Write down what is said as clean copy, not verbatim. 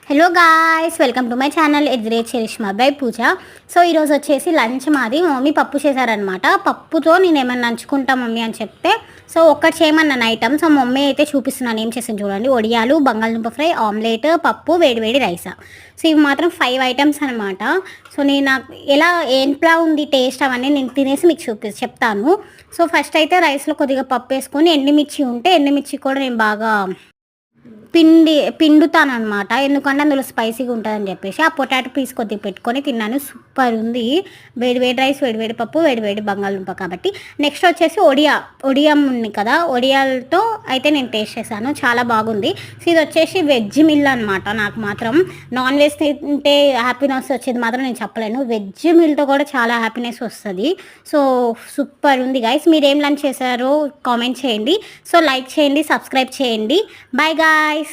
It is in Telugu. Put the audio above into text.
Hello guys, welcome to my channel ఎడ్జ్రే చరిష్మా బై పూజ. సో ఈరోజు వచ్చేసి లంచ్ మాది మమ్మీ పప్పు చేశారనమాట. పప్పుతో నేను ఏమన్నా నంచుకుంటా మమ్మీ అని చెప్తే సో ఒక్కటి చేయమన్నాను ఐటమ్. సో మమ్మీ అయితే చూపిస్తున్నాను ఏం చేసాను చూడండి. వడియాలు, బంగాళదుంప ఫ్రై, ఆమ్లెట్, పప్పు, వేడివేడి రైస్. సో ఇవి మాత్రం 5 ఐటమ్స్ అనమాట. సో నేను నాకు ఎలా ఏంట్లా ఉంది టేస్ట్ అవన్నీ నేను తినేసి మీకు చెప్తాను. సో ఫస్ట్ అయితే రైస్లో కొద్దిగా పప్పు వేసుకొని ఎండుమిర్చి ఉంటే ఎండుమిర్చి కూడా నేను బాగా పిండుతానమాట. ఎందుకంటే అందులో స్పైసీగా ఉంటుందని చెప్పేసి ఆ పొటాటో పీస్ కొద్దిగా పెట్టుకొని తిన్నాను. సూపర్ ఉంది. వేడివేడి రైస్, వేడివేడి పప్పు, వేడివేడి బంగాళదుంప. కాబట్టి నెక్స్ట్ వచ్చేసి ఒడియం ఉంది కదా, ఒడియాలతో అయితే నేను టేస్ట్ చేశాను, చాలా బాగుంది. సో ఇది వచ్చేసి వెజ్ మిల్ అనమాట. నాకు మాత్రం నాన్ వెజ్ తింటే హ్యాపీనెస్ వచ్చేది మాత్రం నేను చెప్పలేను, వెజ్ మిల్తో కూడా చాలా హ్యాపీనెస్ వస్తుంది. సో సూపర్ ఉంది గైస్. మీరు ఏం లంచ్ చేశారో కామెంట్ చేయండి. సో లైక్ చేయండి, సబ్స్క్రైబ్ చేయండి. Bye guys.